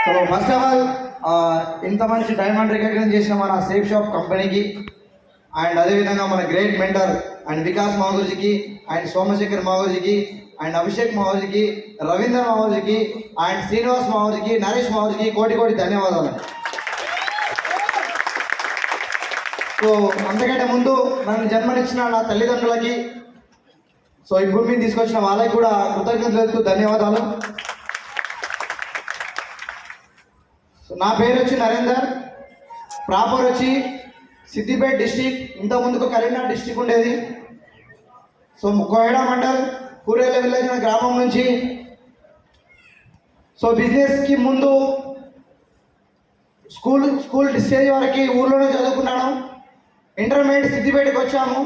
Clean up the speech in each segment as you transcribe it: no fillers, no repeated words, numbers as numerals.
So first of all ఇంత మంచి diamond recognise చేసిన మన సేఫ్ షాప్ కంపెనీకి అండ్ అదేవిధంగా మన గ్రేట్ మెంటర్ అండ్ వికాస్ మాగుర్జీకి అండ్ సోమశేఖర్ మాగుర్జీకి అండ్ అభిషేక్ మావుజీకి, రవీంద్ర మావుజీకి అండ్ శ్రీనివాస్ మావుజీకి, నరేష్ మావుజీకి కోటి కోటి ధన్యవాదాలు. సో అంతకంటే ముందు నన్ను జన్మనిచ్చిన నా తల్లిదండ్రులకి, సో ఈ భూమిని తీసుకొచ్చిన వాళ్ళకి కూడా కృతజ్ఞతలు, ధన్యవాదాలు. సో నా పేరు వచ్చి నరేందర్, ప్రాపర్ వచ్చి సిద్దిపేట డిస్టిక్. ఇంత ముందుకు కరీంనగర్ డిస్టిక్ ఉండేది. సో కోయడా మండల్ కూరేల విలేజ్ అనే గ్రామం నుంచి. సో బిజినెస్కి ముందు స్కూల్ స్టేజ్ వరకు ఊర్లోనే చదువుకున్నాను. ఇంటర్మీడియట్ సిద్దిపేటకి వచ్చాము.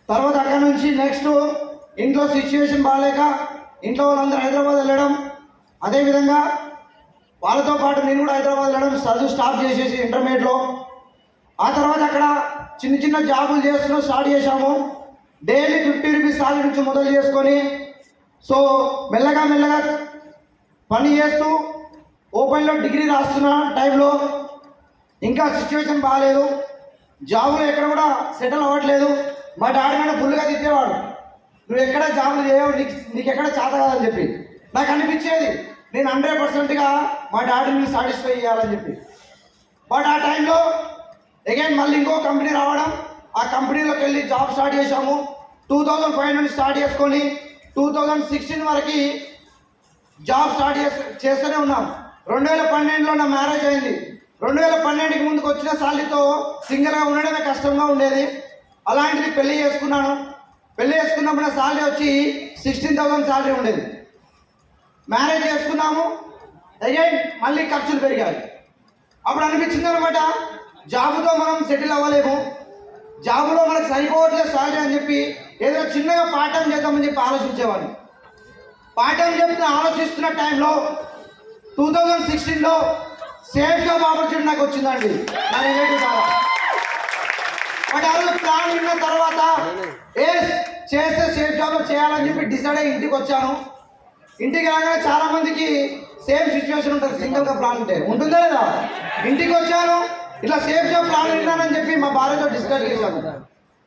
తర్వాత అక్కడ నుంచి నెక్స్ట్ ఇంట్లో సిచ్యువేషన్ బాగాలేక ఇంట్లో వాళ్ళందరూ హైదరాబాద్ వెళ్ళడం, అదేవిధంగా వాళ్ళతో పాటు నేను కూడా హైదరాబాద్ వెళ్ళడం, చదువు స్టాప్ చేసేసి ఇంటర్మీడియట్లో. ఆ తర్వాత అక్కడ చిన్న చిన్న జాబులు చేస్తూ స్టార్ట్ చేశాము. డైలీ 50 రూపీస్ సాలరీ నుంచి మొదలు చేసుకొని సో మెల్లగా పని చేస్తూ ఓపెన్లో డిగ్రీ రాస్తున్న టైంలో ఇంకా సిచ్యువేషన్ బాగాలేదు. జాబులు ఎక్కడ కూడా సెటిల్ అవ్వట్లేదు. మా డాడీ నన్ను ఫుల్గా తిట్టేవాడు, నువ్వు ఎక్కడ జాబులు చేయవు, నీకు ఎక్కడ చేత కాదని చెప్పి. నాకు అనిపించేది నేను 100%గా మా డాడీని సాటిస్ఫై చేయాలని చెప్పి. బట్ ఆ టైంలో అగైన్ మళ్ళీ ఇంకో కంపెనీ రావడం, ఆ కంపెనీలోకి వెళ్ళి జాబ్ స్టార్ట్ చేశాము. 2005 నుండి స్టార్ట్ చేసుకొని 2016 వరకు జాబ్ స్టార్ట్ చేస్తూనే ఉన్నాం. 2012లో నా మ్యారేజ్ అయింది. 2012కి ముందుకు వచ్చిన సాలరీతో సింగిల్గా ఉండడమే కష్టంగా ఉండేది. అలాంటిది పెళ్లి చేసుకున్నాను. పెళ్లి చేసుకున్నప్పుడు నా సాలరీ వచ్చి 16,000 సాలరీ ఉండేది. మ్యారేజ్ చేసుకున్నాము. అగైన్ మళ్ళీ ఖర్చులు పెరిగాయి. అప్పుడు అనిపించింది అనమాట, జాబుతో మనం సెటిల్ అవ్వలేము, జాబులో మనకు సరిపోవట్లేదు సాలరీ అని చెప్పి ఏదో చిన్నగా పార్ట్ టైం చేద్దామని చెప్పి ఆలోచించేవాడిని. పార్ట్ టైం చెప్తే ఆలోచిస్తున్న టైంలో 2016లో సేఫ్ జాబ్ ఆపర్చునిటీ నాకు వచ్చిందండి నా రిలేటివ్ ద్వారా. బట్ అది ప్లాన్ విన్న తర్వాత చేస్తే సేఫ్ జాబ్ చేయాలని చెప్పి డిసైడ్ అయ్యి ఇంటికి వచ్చాను. ఇంటికి రాగానే చాలా మందికి సేమ్ సిచ్యువేషన్ ఉంటుంది, సింగిల్గా ప్లాన్ ఉంటుందా లేదా. ఇంటికి వచ్చాను, ఇట్లా సేఫ్ జాబ్ ప్లాన్ విన్నానని చెప్పి మా భార్యతో డిస్కస్ చేశాను.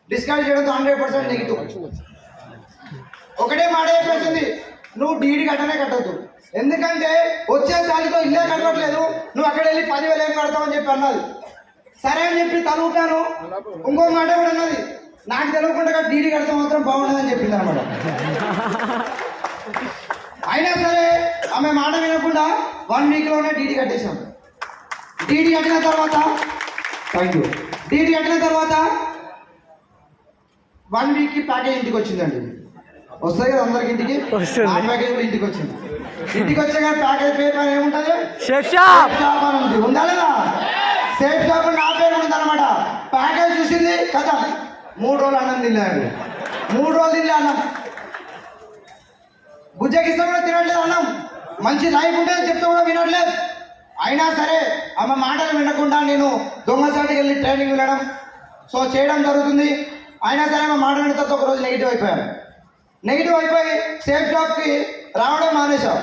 డిస్కస్ చేయడంతో 100% నెగిటివ్. ఒకటే మాట చెప్పేసింది, నువ్వు డీడీ కట్టవద్దు, ఎందుకంటే వచ్చే సాలితో ఇల్లే కట్టట్లేదు, నువ్వు అక్కడ వెళ్ళి 10,000 ఏం కడతావు అని చెప్పి అన్నది. సరే అని చెప్పి తలుపుతాను. ఇంకో మాట కూడా అన్నది, నాకు తెలియకుండా డీడీ కడితే మాత్రం బాగుండదని చెప్పింది అనమాట. అయినా సరే ఆమె మాట వినకుండా 1 వీక్లోనే డీడీ కట్టేశాం. డీడీ కట్టిన తర్వాత డీడీ కట్టిన తర్వాత 1 వీక్కి ప్యాకేజ్ ఇంటికి వచ్చిందండి. వస్తుంది కదా అందరికి ఇంటికి, ఆ ప్యాకేజ్ కూడా ఇంటికి వచ్చింది. ఇంటికి వచ్చాక ప్యాకేజ్ పేరు పైన ఏముంటుంది, సేఫ్ షాప్ అని ఉంది. ఉందా లేదా? సేఫ్ షాప్ నా పేరు ఉంది అనమాట. ప్యాకేజ్ చూసింది కదా, 3 రోజులు అన్నం తిన్నాడు. 3 రోజులు తిన్నా అన్నం. బుజ్జకిస్తా కూడా తినట్లేదు అన్నం. మంచి లైఫ్ ఉంటుందని చెప్తే కూడా వినట్లేదు. అయినా సరే ఆమె మాటలు వినకుండా నేను దొంగసాటికి వెళ్ళి ట్రైనింగ్ వెళ్ళడం సో చేయడం జరుగుతుంది. అయినా సరే ఆమె మాట విన్న తర్వాత ఒకరోజు నెగిటివ్ అయిపోయాను. నెగిటివ్ అయిపోయి సేఫ్ జాబ్కి రావడం మానేశాం.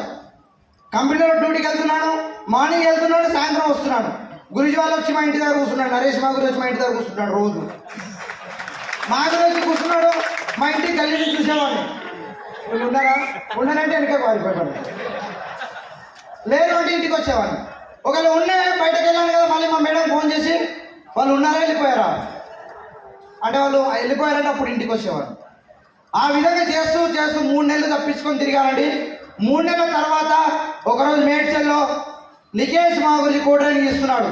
కంపెనీలో డ్యూటీకి వెళ్తున్నాను, మార్నింగ్ వెళ్తున్నాను, సాయంత్రం వస్తున్నాను. గురుజీ వాళ్ళు వచ్చి మా ఇంటి దగ్గర కూర్చున్నాడు, నరేష్ మాగురు వచ్చి మా ఇంటి దగ్గర కూర్చుంటాడు. రోజు మాగురు వచ్చి కూర్చున్నాడు, మా ఇంటికి గల్లీ చూసేవాడిని. వీళ్ళు ఉన్నారంటే వెనక పారిపోయాడు, లేదు అంటే ఇంటికి వచ్చేవాడిని. ఒకవేళ ఉండే బయటకు వెళ్ళాను కదా, మళ్ళీ మా మేడం ఫోన్ చేసి వాళ్ళు ఉన్నారా వెళ్ళిపోయారా అంటే వాళ్ళు వెళ్ళిపోయారంటే అప్పుడు ఇంటికి వచ్చేవాడిని. ఆ విధంగా చేస్తూ 3 నెలలు తప్పించుకొని తిరిగానండి. 3 నెలల తర్వాత ఒకరోజు మేడ్చల్లో నికేష్ మాగురి కో ట్రైనింగ్ ఇస్తున్నాడు.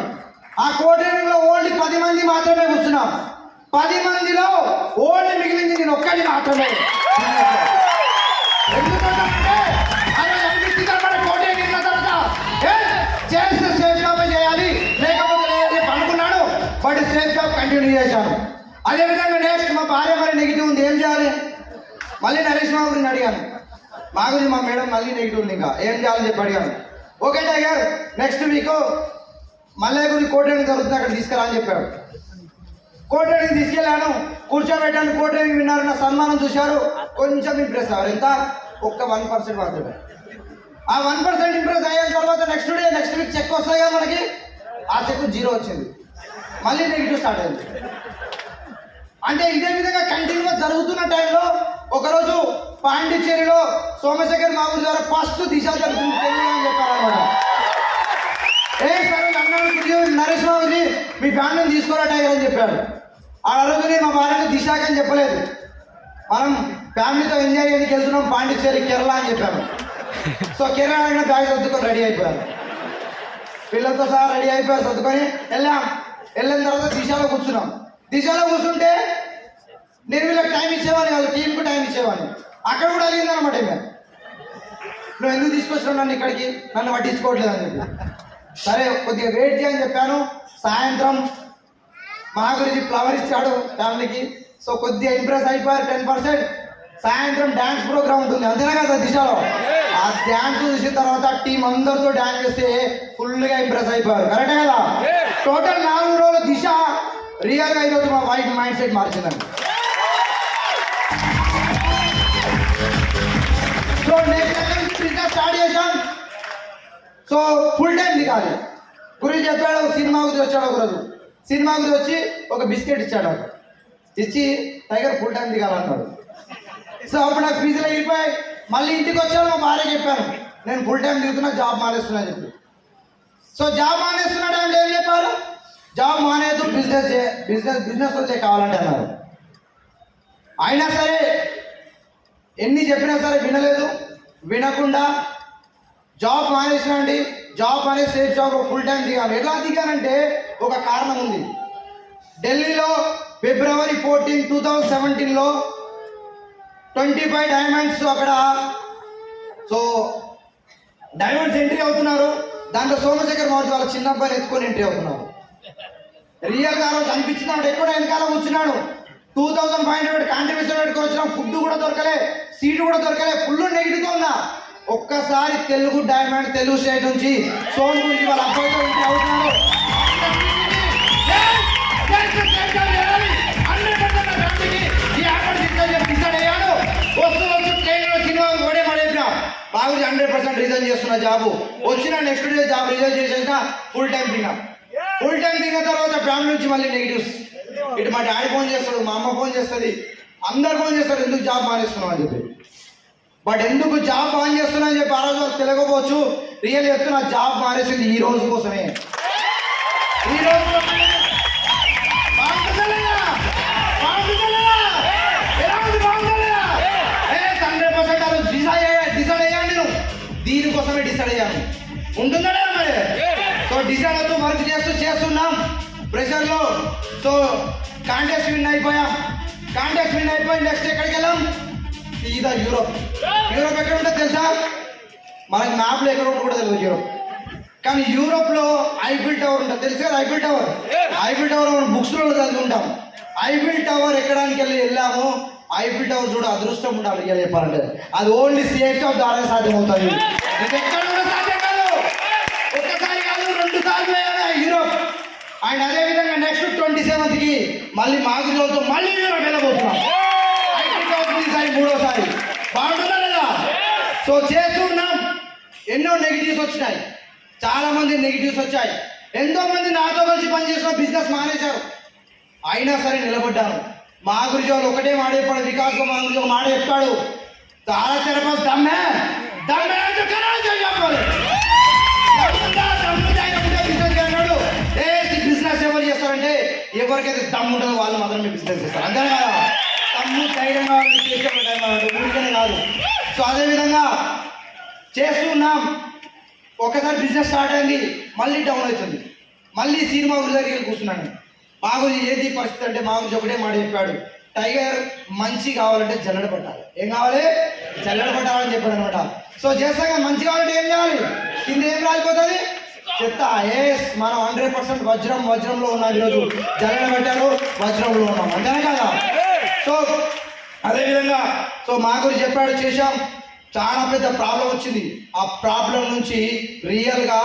ఆ కో ట్రైనింగ్లో ఓన్లీ 10 మంది మాత్రమే కూర్చున్నాం. 10 మందిలో ఓన్లీ మిగిలింది నేను ఒక్కడి మాత్రమే. ఎందుకంటే చేస్తే సేఫ్ జాబ్ చేయాలి, లేకపోతే అనుకున్నాను. బట్ సేఫ్ జాబ్ కంటిన్యూ చేశాను. అదేవిధంగా నెక్స్ట్ మా భార్య మరి నెగిటివ్ ఉంది, ఏం చేయాలి? మళ్ళీ నరేష్ మాగురిని అడిగాను. మాగురి మా మేడం మళ్ళీ నెగిటివ్ ఉంది, ఇంకా ఏం చేయాలని చెప్పి అడిగాను. ఓకే టైగర్, నెక్స్ట్ వీక్ మళ్ళీ గురి కోట్రేనింగ్ జరుగుతుంది, అక్కడ తీసుకురా అని చెప్పాడు. కోట్రేనింగ్ తీసుకెళ్ళాను, కూర్చోబెట్టాను. కోట్రేనింగ్ విన్నారు, నా సన్మానం చూశారు, కొంచెం ఇంప్రెస్ అవ్వరు. ఎంత? ఒక్క 1% మాత్రమే. ఆ 1% ఇంప్రెస్ అయిన తర్వాత నెక్స్ట్ వీక్ చెక్ వస్తాయి కదా మనకి, ఆ చెక్ 0 వచ్చింది, మళ్ళీ నెగిటివ్ స్టార్ట్ అయింది. అంటే ఇదే విధంగా కంటిన్యూగా జరుగుతున్న టైంలో ఒకరోజు పాండిచ్చేరిలో సోమశేఖర్ మామూలు ద్వారా ఫస్ట్ దిశ జరుగుతుంది అని చెప్పారనమాట. సరే అన్నాడు నరేష్ బాబుని మీ ఫ్యామిలీని తీసుకోరా టైగర్ అని చెప్పాడు. ఆ రోజుని మా భార్యని దిశాకి అని చెప్పలేదు, మనం ఫ్యామిలీతో ఎంజాయ్ చేయడానికి వెళ్తున్నాం పాండిచ్చేరి కేరళ అని చెప్పాను. సో కేరళ బ్యాగ్ సర్దుకొని రెడీ అయిపోయారు, పిల్లలతో సహా రెడీ అయిపోయారు, సర్దుకొని వెళ్ళిన తర్వాత దిశలో కూర్చున్నాం. దిశలో కూర్చుంటే నేను వీళ్ళకి టైం ఇచ్చేవాడిని కాదు, టీంకు టైం ఇచ్చేవాడిని. అక్కడ కూడా అడిగిందనమాట, మేము నువ్వు ఎందుకు తీసుకొచ్చినావు నన్ను ఇక్కడికి, నన్ను పట్టించుకోవట్లేదు అని చెప్పి. సరే కొద్దిగా వెయిట్ చేయని చెప్పాను. సాయంత్రం మా గురించి ఫ్లవర్ ఇచ్చాడు ఫ్యామిలీకి. సో కొద్దిగా ఇంప్రెస్ అయిపోయారు 10%. సాయంత్రం డ్యాన్స్ ప్రోగ్రామ్ ఉంటుంది అంతేనా కదా దిశలో. ఆ డ్యాన్స్ చూసిన తర్వాత టీం అందరితో డ్యాన్స్ చేస్తే ఫుల్గా ఇంప్రెస్ అయిపోయారు. కరెక్టే కదా. టోటల్ 4 రోజులు దిశ రియల్గా ఈరోజు మా వైఫ్ మైండ్ సెట్ మార్చిందండి. సో నెక్స్ట్ బిజినెస్ స్టార్ట్ చేశాం. సో ఫుల్ టైం దిగాలి. గురించి చెప్పాడు, సినిమా గురించి వచ్చాడు. ఒకరోజు సినిమా గురించి వచ్చి ఒక బిస్కెట్ ఇచ్చాడు, ఇచ్చి టైగర్ ఫుల్ టైం దిగాలన్నాడు. సో అప్పుడు నాకు ఫీజులు అయిపోయాయి. మళ్ళీ ఇంటికి వచ్చాను, మా భార్య చెప్పాను నేను ఫుల్ టైం దిగుతున్నా, జాబ్ మానేస్తున్నా చెప్పి. సో జాబ్ మానేస్తున్న టైంలో ఏం చెప్పారు, జాబ్ మానేదు బిజినెస్ వస్తే కావాలంటే అన్నారు. అయినా సరే ఎన్ని చెప్పినా సరే వినలేదు. వినకుండా జాబ్ మానేసినండి. జాబ్ మానేసి సేఫ్ జాబ్ ఫుల్ టైం దిగాను. ఎలా దిగానంటే ఒక కారణం ఉంది. ఢిల్లీలో February 14, 2017లో 25 డైమండ్స్ అక్కడ సో డైమండ్స్ ఎంట్రీ అవుతున్నారు. దాంట్లో సోమశేఖర్ మౌర్య వాళ్ళ చిన్న అబ్బాయిని ఎత్తుకొని ఎంట్రీ అవుతున్నారు. రియల్ గా రోజు అనిపించినాడు, ఎక్కడ వెనకాల కూర్చున్నాడు. 2500 కాంట్రిబ్యూషన్ పెట్టుకొని వచ్చిన, ఫుడ్ కూడా దొరకలే, సీట్ కూడా దొరకలే, ఫుల్ నెగిటివ్గా ఉన్నా. ఒక్కసారి తెలుగు డైమండ్ తెలుగు స్టేట్ నుంచి సోన్ గురించి వాళ్ళ అబ్బాయితో ఎంట్రీ అవుతున్నాడు. బాగా 100% రిజైన్ చేస్తున్న జాబు వచ్చిన నెక్స్ట్ డే జాబ్ రిజైన్ చేసేసిన ఫుల్ టైం దిగా. ఫుల్ టైం దిగిన తర్వాత ఫ్యామిలీ నుంచి మళ్ళీ నెగిటివ్స్. ఇటు మా డాడీ ఫోన్ చేస్తాడు, మా అమ్మ ఫోన్ చేస్తుంది, అందరు ఫోన్ చేస్తారు ఎందుకు జాబ్ మానేస్తున్నావు అని చెప్పి. బట్ ఎందుకు జాబ్ మాన్ చేస్తున్నా అని చెప్పి ఆ రోజు వాళ్ళకి తెలియకపోవచ్చు. రియల్ చెప్తున్నా, జాబ్ మానేసింది ఈ రోజు కోసమే. ఈ రోజు 100% డిసైడ్ అయ్యాను. నేను దీనికోసమే డిసైడ్ అయ్యాను. ఉంటుందా మరి. సో డిసైడ్ అవుతూ వర్క్ చేస్తున్నాం ప్రెషర్లో. సో కాంటెస్ట్ విన్ అయిపోయాం. నెక్స్ట్ ఎక్కడికి వెళ్ళాం, సీదా యూరోప్. ఎక్కడ ఉంటుంది తెలుసా, మనకి మ్యాప్లో ఎక్కడ ఉంటుంది కూడా తెలియదు యూరోప్. కానీ యూరోప్లో ఐఫిల్ టవర్ ఉంటుంది, తెలుసు కదా ఐఫిల్ టవర్ మనం బుక్స్లో చదువుకుంటాం. ఐఫిల్ టవర్ ఎక్కడానికి వెళ్ళాము. ఐఫిల్ టవర్ చూడ అదృష్టం ఉండాలి ఇక చెప్పాలంటే. అది ఓన్లీ సేఫ్ జాబ్ ద్వారా సాధ్యమవుతుంది. ఎక్కడ కూడా సాధ్యం కాదు. ఒక్కసారి కాదు, 2 సార్లు యూరోప్. అండ్ అదేవిధంగా నెక్స్ట్ 27కి మళ్ళీ మాగుజోతో మళ్ళీ యూరోప్ వెళ్ళబోతున్నాం. ఐఫిల్ టవర్ ఈసారి 3వ బాగుంటుందా లేదా. సో చేస్తున్నాం. ఎన్నో నెగిటివ్స్ వచ్చినాయి, చాలా మంది నెగిటివ్స్ వచ్చాయి. ఎంతో మంది నాతో కలిసి పనిచేసిన బిజినెస్ మానేశారు. అయినా సరే నిలబడ్డాను. మా గురించి వాళ్ళు ఒకటే మాట చెప్పాడు, వికాస్ మా గురించి ఒక మాట చెప్తాడు, చాలా తెరపాస్ దమ్మే బిజినెస్ ఎవరు చేస్తారంటే ఎవరికైతే దమ్ము ఉంటుందో వాళ్ళు మాత్రమే బిజినెస్ చేస్తారు. అంతే కదా. దమ్ము ధైర్యంగా ఊరికనే కాదు. సో అదేవిధంగా చేస్తున్నాం. ఒకసారి బిజినెస్ స్టార్ట్ అయింది, మళ్ళీ డౌన్ అవుతుంది. మళ్ళీ సినిమా గురి దగ్గరికి కూర్చున్నాను. మా గురించి ఏంటి పరిస్థితి అంటే మా గురించి ఒకటే మాట చెప్పాడు, టైగర్ మంచి కావాలంటే జల్లెడ పట్టాలి. ఏం కావాలి, జల్లెడ పట్టాలని చెప్పాడు అనమాట. సో చేస్తాగా మంచి కావాలంటే ఏం చేయాలి, కింద ఏం రాలిపోతుంది చెప్తా. మనం 100% వజ్రంలో ఉన్నాం. ఈరోజు జల్లెడ పెట్టారు, వజ్రంలో ఉన్నాం. అంతేనా కదా. సో అదేవిధంగా సో మా గురించి చెప్పాడు, చేశాం. చాలా పెద్ద ప్రాబ్లం వచ్చింది. ఆ ప్రాబ్లం నుంచి రియల్గా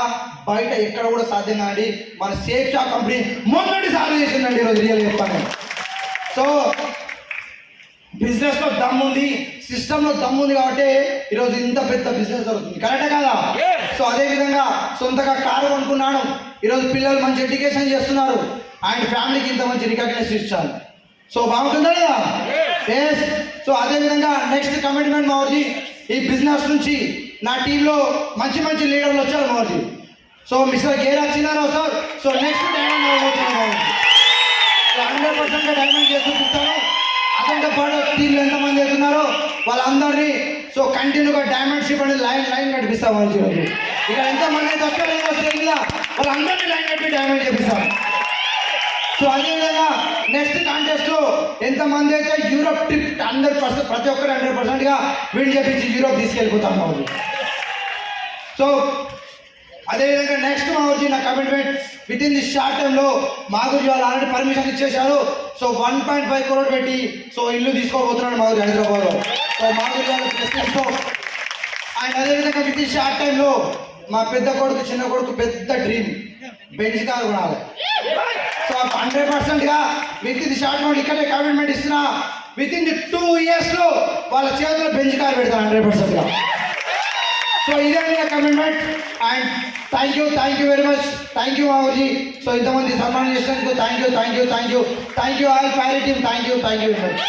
బయట ఎక్కడ కూడా సాధ్యం కాదండి. మన సేఫ్ షాప్ కంపెనీ మొదటి సాల్వ్ చేసిందండి ఈరోజు రియల్ చెప్తాను. సో బిజినెస్ లో దమ్ ఉంది, సిస్టమ్ లో దమ్ ఉంది కాబట్టి ఈరోజు ఇంత పెద్ద బిజినెస్ జరుగుతుంది. కరెక్టే కదా? సో అదే విధంగా సొంతగా కారు కొనుక్కున్నాను, ఈరోజు పిల్లలు మంచి ఎడ్యుకేషన్ చేస్తున్నారు, అండ్ ఫ్యామిలీకి ఇంత మంచి రికగ్నైజ్ ఇచ్చాను. సో బాగుంటుందా లేదా? ఎస్. సో అదే విధంగా నెక్స్ట్ కమిట్మెంట్ మావర్జీ, ఈ బిజినెస్ నుంచి నా టీంలో మంచి మంచి లీడర్లు వచ్చారు మావర్జీ. So mister Gera Chinnarao sir, so next diamond అవ్వబోతున్నాను. సో 100% డైమండ్ చేసి చూపిస్తాను. అతనితో పాటు టీంలో ఎంతమంది అవుతున్నారో వాళ్ళందరినీ సో కంటిన్యూగా డైమండ్ షిప్ అనేది లైన్ నడిపిస్తాం వాళ్ళు. ఈరోజు ఇక ఎంతమంది అయితే వచ్చారో స్టేజ్ మీద వాళ్ళందరినీ లైన్ నడిపి డైమండ్ చేపిస్తాం. సో అదేవిధంగా నెక్స్ట్ కాంటెస్ట్ లో ఎంతమంది అయితే యూరోప్ ట్రిప్ 100% ప్రతి ఒక్కరు 100%గా విన్ చేపించి యూరోప్ తీసుకెళ్ళిపోతాం మాకు. సో అదేవిధంగా నెక్స్ట్ మాకు నా commitment within this short టైంలో మాగురి వాళ్ళు ఆల్రెడీ పర్మిషన్ ఇచ్చేశారు. సో 1.5 crore పెట్టి సో ఇల్లు తీసుకోబోతున్నాడు మాగురి హైదరాబాద్లో. సో మాగురి వాళ్ళ ప్రెసిడెంట్తో అండ్ అదేవిధంగా విత్ ఇన్ షార్ట్ టైంలో మా పెద్ద కొడుకు చిన్న కొడుకు పెద్ద డ్రీమ్ బెంచ్ కార్ కొనాలి. సో 100%గా within the short time ఇక్కడే కమిట్మెంట్ ఇస్తున్నా, విత్ ఇన్ ది 2 years లో వాళ్ళ చేతిలో బెంచ్ కార్ పెడతాను 100%గా. సో ఇదే commitment and thank you very much. Thank you మావుజీ. సో ఇంతమంది సన్మానం చేసినందుకు థ్యాంక్ యూ ఆల్ ప్యారీ team. Thank you very much.